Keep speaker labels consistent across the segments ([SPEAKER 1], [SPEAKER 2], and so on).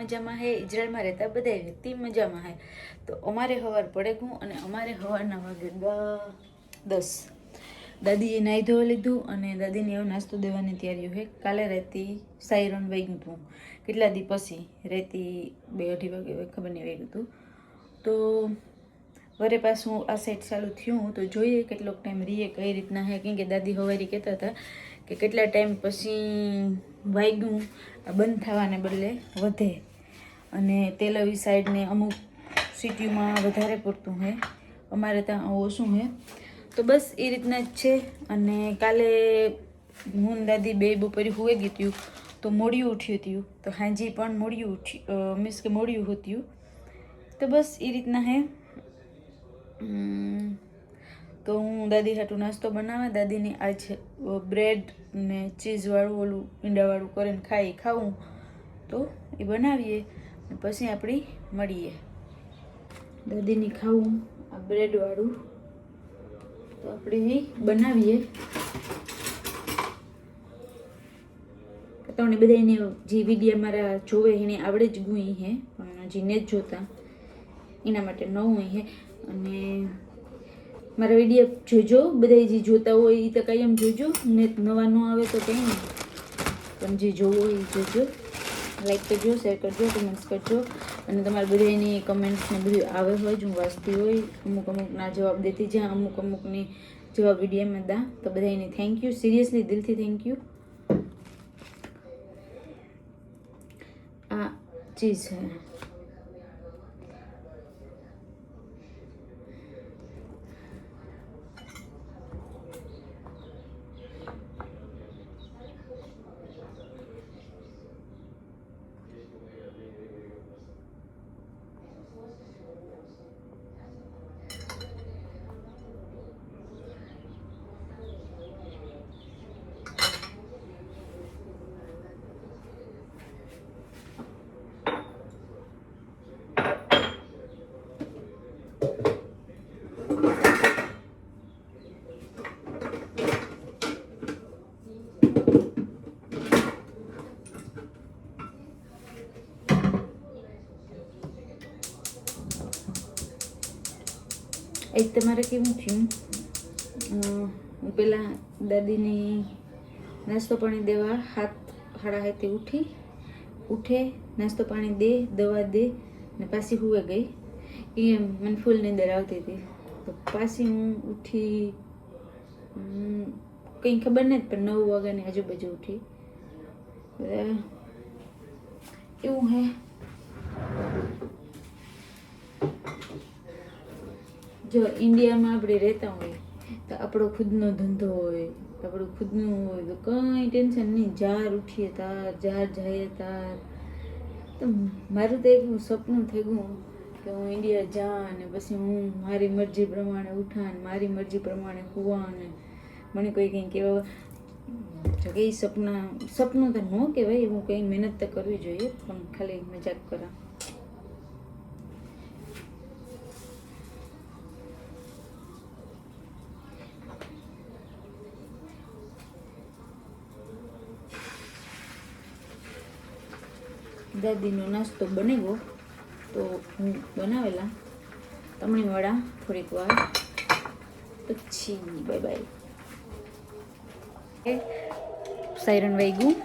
[SPEAKER 1] મજામાં હે, ઇઝરાયલમાં રહેતા બધા વ્યક્તિ મજામાં હે. તો અમારે સવાર પડે ગયું અને અમારે સવારના વાગે 10. દાદીએ નાહી ધોવા લીધું અને દાદીને એવો નાસ્તો દેવાની તૈયારીઓ હે. કાલે રહેતી સાયરન વાગ્યું હતું, કેટલા દી પછી રહેતી 2-2:30 વાગે ખબર નહીં વાગ્યું હતું. તો વરે પાછું આ સાઈડ ચાલુ થયું તો જોઈએ કેટલોક ટાઈમ રહીએ, કઈ રીતના હે. કેમ કે દાદી સવારે કહેતા હતા કે કેટલા ટાઈમ પછી વાગ્યું બંધ થવાને બદલે વધે, અને તેલવી સાઈડને અમુક સિટીમાં વધારે પડતું હે, અમારે ત્યાં ઓછું હે. તો બસ એ રીતના જ છે. અને કાલે હું દાદી બે બપોરે હુઈ ગઈ હતી તો મોડિયું ઉઠ્યું હતું, તો હાજી પણ મોડિયું ઉઠ્યું, મીન્સ કે મોડિયું હોતું. તો બસ એ રીતના હે. તો હું દાદી હાટું નાસ્તો બનાવવા, દાદીને આજ બ્રેડ ને ચીઝવાળું ઓલું ઈંડાવાળું કરીને ખાવું તો એ બનાવીએ પછી આપણી મળીએ. દાદીને ખાવું આ બ્રેડવાળું તો આપણે એ બનાવીએ. તમને બધાને જે વિડીયો મારા જોવે એને આવડે જ ગુઈ હે, પણ જેને જ જોતા એના માટે નવું હે. અને મારા વિડીયો જોજો, બધા જે જોતા હોય એ તો કાયમ જોજો, ને નવા ન આવે તો કંઈ નહીં, પણ જે જોવો એ જોજો. લાઈક કરજો, શેર કરજો, કમેન્ટ્સ કરજો. અને તમારે બધાની કમેન્ટ્સ ને બધું આવે હોય જો હું વાંચતી હોય, અમુકના જવાબ દેતી જ્યાં અમુકની જવાબ વિડીયોમાં દા, તો બધાને થેન્ક યુ, સિરિયસલી દિલથી થેન્ક યુ. આ ચીઝ છે. એ તમારે કેવું થયું? હું પહેલાં દાદીને નાસ્તો પાણી દેવા 7:30 ઉઠે, નાસ્તો પાણી દે, દવા દે ને પાછી હુએ ગઈ. એ મને ફૂલ નીંદર આવતી હતી. તો પાછી હું ઉઠી, કંઈ ખબર નથી પણ 9 વાગ્યાની આજુબાજુ ઉઠી. એવું હે. જો ઇન્ડિયામાં આપણે રહેતા હોય તો આપણો ખુદનો ધંધો હોય, આપણું ખુદનું હોય તો કંઈ ટેન્શન નહીં, જાર ઉઠીએ તાર, જાર જઈએ તાર. તો મારું તો એક સપનું થઈ ગયું કે હું ઇન્ડિયા જા અને પછી હું મારી મરજી પ્રમાણે ઉઠા ને મારી મરજી પ્રમાણે હુવા, અને મને કોઈ કંઈ કહેવા જો કે એ સપનું તો ન કહેવાય, હું કંઈ મહેનત તો કરવી જોઈએ, પણ ખાલી મજાક કરા. દાદીનો નાસ્તો બની ગયો તો હું બનાવેલા તમણીવાળા થોડીક વાર પછી બાય બાય. સાયરન વાગ્યું,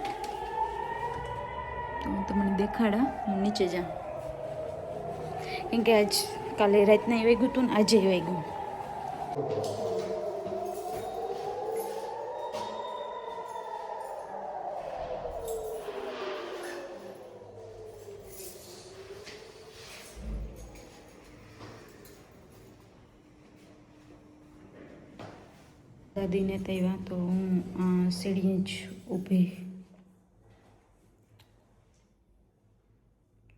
[SPEAKER 1] હું તમને દેખાડા. હું નીચે જાઉં કેમ કે આજ કાલે રાતના વાગ્યું હતું ને આજે વાગ્યું. દાદીને તૈવા તો હું સીડી જ ઊભી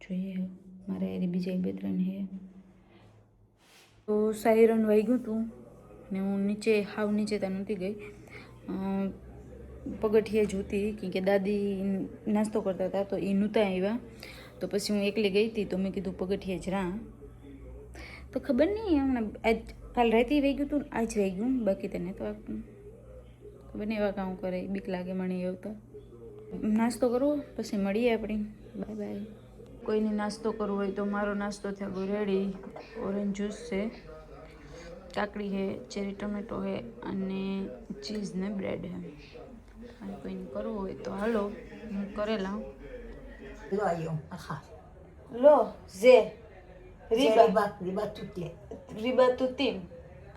[SPEAKER 1] જોઈએ. મારે એ બીજા 2-3 હે. તો સાયરન વાગ્યું હતું ને હું નીચે હાવ નીચે તો નહોતી ગઈ, પગથિયે જોતી કેમ કે દાદી નાસ્તો કરતા હતા તો એ નહોતા આવ્યા. તો પછી હું એકલી ગઈ હતી તો મેં કીધું પગથિયે જ રાહ. તો ખબર નહીં હમણાં આજ કાલ રાતે વાગ્યું હતું ને આજ વાગ્યું, બાકી તને તો ખબર નહીં એવા કામ કરે, બીક લાગે મને એવું. તો નાસ્તો કરવો પછી મળીએ આપણે. Bye bye. કોઈને નાસ્તો કરવો હોય તો મારો નાસ્તો થયો રેડી. ઓરેન્જ જ્યુસ છે, કાકડી છે, ચેરી ટમેટો છે અને ચીઝ ને બ્રેડ છે. અને કોઈને કરવું હોય તો હાલો, હું કરેલા લો ઝે રીબા તુતીમ.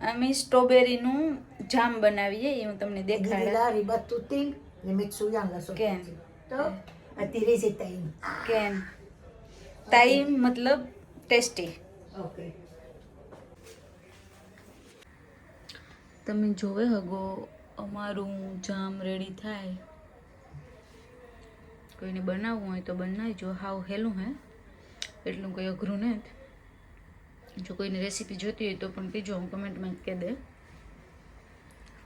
[SPEAKER 1] અમે સ્ટ્રોબેરીનું જામ બનાવીએ, એ હું તમને દેખાડા. કેન તાઈમ મતલબ ટેસ્ટી. તમે જોવે હગો અમારું જામ રેડી થાય. કોઈને બનાવવું હોય તો બનાવજો. હાવ હેલું હે, એટલું કંઈ અઘરું નથી. જો કોઈને રેસીપી જોતી હોય તો પણ કહેજો, હું કમેન્ટમાં કહી દે.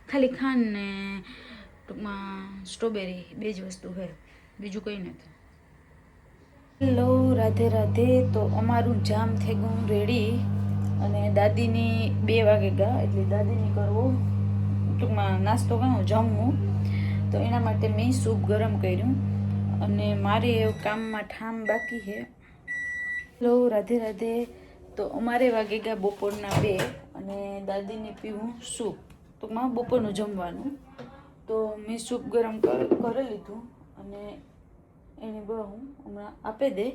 [SPEAKER 1] ખાલી ખાંડ ને ટૂંકમાં સ્ટ્રોબેરી 2 જ વસ્તુ છે, બીજું કંઈ નથી. હેલો, રાધે રાધે. તો અમારું જામ થઈ ગયું રેડી અને દાદીની 2 વાગે ગયા, એટલે દાદીની કરવું ટૂંકમાં નાસ્તો કહું જમવું. તો એના માટે મેં સૂપ ગરમ કર્યું અને મારે કામમાં ઠામ બાકી છે. હેલો, રાધે રાધે. તો અમારે વાગે ગયા બપોરના 2 અને દાદીને પીવું સૂપ, ટૂંકમાં બપોરનું જમવાનું. તો મેં સૂપ ગરમ કરી લીધું અને એને હું હમણાં આપી દે.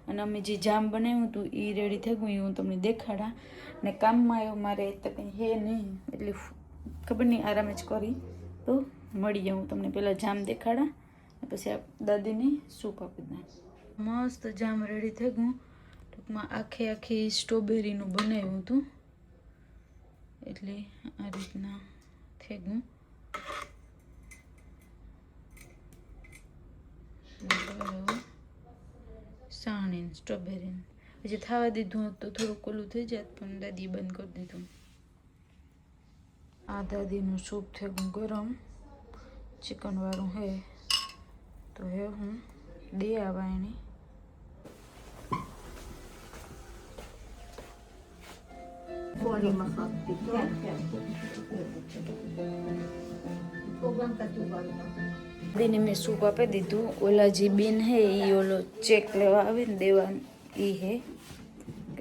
[SPEAKER 1] અને અમે જે જામ બનાવ્યું હતું એ રેડી થઈ ગયું, એ હું તમને દેખાડા. ને કામમાં એવું મારે તો કંઈ હે નહીં, એટલે ખબર નહીં, આરામ જ કરી. તો મળી જાઉં તમને પહેલાં જામ દેખાડા, પછી દાદીને સૂપ આપી દે. મસ્ત જામ રેડી થઈ ગયું. ટૂંકમાં આખી સ્ટ્રોબેરીનું બનાવ્યું હતું, એટલે આ રીતના થઈ ગયું. સાણી સ્ટ્રોબેરી પછી થવા દીધું તો થોડુંક ઓલું થઈ જાય, પણ દાદીએ બંધ કરી દીધું. આ દાદીનું સૂપ થઈ ગયું ગરમ, ચિકનવાળું હે. તો હે હું દે આવા એને. દાદીને મેં સૂપ આપી દીધું. ઓલા જે બેન હે એ ઓલો ચેક લેવા આવે ને દેવા, એ હે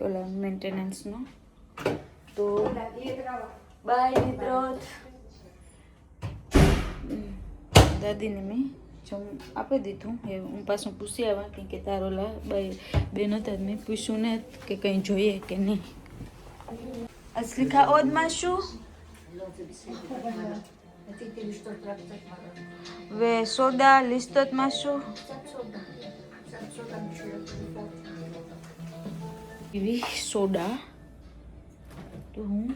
[SPEAKER 1] ઓલા મેન્ટેનન્સનો. તો બાય મિત્રો, દાદીને મેં આપી દીધું. એ હું પાછું પૂછી આવ્યા કેમ કે તારો ઓલા બાય બેન હતા, મેં પૂછ્યું ને કે કંઈ જોઈએ કે નહીં. અસલિખા ઓદમાં શું વે સોડા લિસ્તોત માશું એવી સોડા. તો હું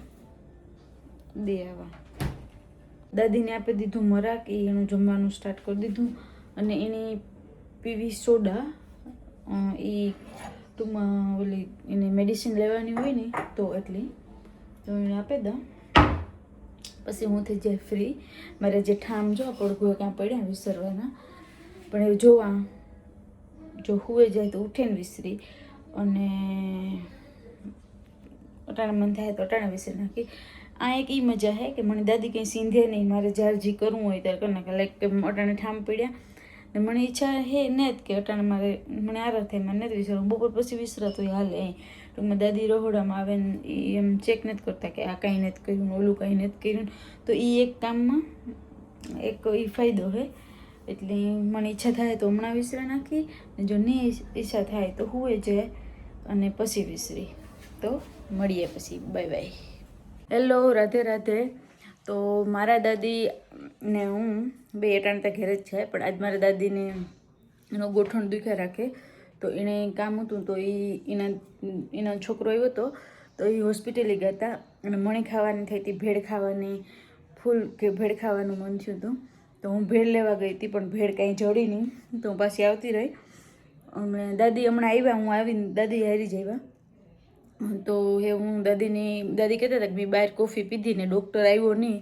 [SPEAKER 1] દે આવા. દાદીને આપી દીધું મરાક, એનું જમવાનું સ્ટાર્ટ કરી દીધું. અને એની પીવી સોડા, એ ટૂંકમાં ઓલી એને મેડિસિન લેવાની હોય ને તો એટલી, તો એને આપી દઉં. પછી હું થઈ જાય ફ્રી. મારે જે ઠામ જો પડઘું ક્યાં પડ્યા વિસરવાના, પણ એ જોવા જો હુએ જાય તો ઉઠે ને વિસરી. અને અટાણે મન થાય તો અટાણે વિસરી નાખી. આ એક એ મજા છે કે મને દાદી કંઈ સીંધે નહીં, મારે જ્યારે જે કરવું હોય ત્યારે કરી નાખે. લાઈક કે અટાણે ઠામ પડ્યા ને મને ઈચ્છા હે ને જ કે અટાણે મારે મને આરામ થાય, મને નથી વિસરવું. બપોર પછી વિસરાતો હોય હાલે. ટૂંકમાં દાદી રહોડામાં આવે ને એમ ચેક નથી કરતા કે આ કાંઈ નથી કર્યું, ઓલું કાંઈ નથી કર્યું. તો એ એક કામમાં એક એ ફાયદો છે. એટલે મને ઈચ્છા થાય તો હમણાં વિસરા નાખી, ને જો નહીં ઈચ્છા થાય તો હુએ જાય અને પછી વિસરી. તો મળીએ પછી, bye bye. Hello, Radhe Radhe. તો મારા દાદી ને હું 2 અટાણતા ઘેર જ છે, પણ આજ મારા દાદીને એનો ગોઠણ દુખ્યા રાખે. તો એણે કામ હતું, તો એનો છોકરો આવ્યો હતો, તો એ હોસ્પિટલે ગયા હતા. અને મણી ખાવાની થઈ હતી, ભેળ ખાવાની, ફૂલ કે ભેળ ખાવાનું મન થયું હતું. તો હું ભેળ લેવા ગઈ હતી, પણ ભેળ કાંઈ જડી નહીં, તો હું પાછી આવતી રહી. અને દાદી હમણાં આવ્યા, હું આવીને દાદી હારી જ આવ્યા. તો એ હું દાદી કહેતા હતા કે મેં બહાર કોફી પીધી ને ડૉક્ટર આવ્યો નહીં,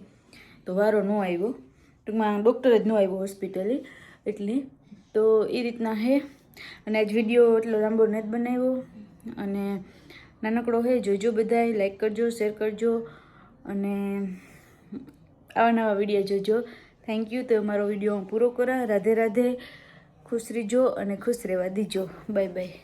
[SPEAKER 1] તો વારો ન આવ્યો. ટૂંકમાં ડૉક્ટર જ ન આવ્યો હોસ્પિટલે, એટલે તો એ રીતના હે. અને આજ વિડીયો એટલો લાંબો નથી બનાવ્યો, અને નાનકડો હે. જોજો બધાય, લાઈક કરજો, શેર કરજો, અને આવા નવા વિડીયો જોજો. Thank you. તો મારો વિડીયો હું પૂરો કરા. રાધે રાધે. ખુશ રહેજો અને ખુશ રહેવા દીજો. Bye bye.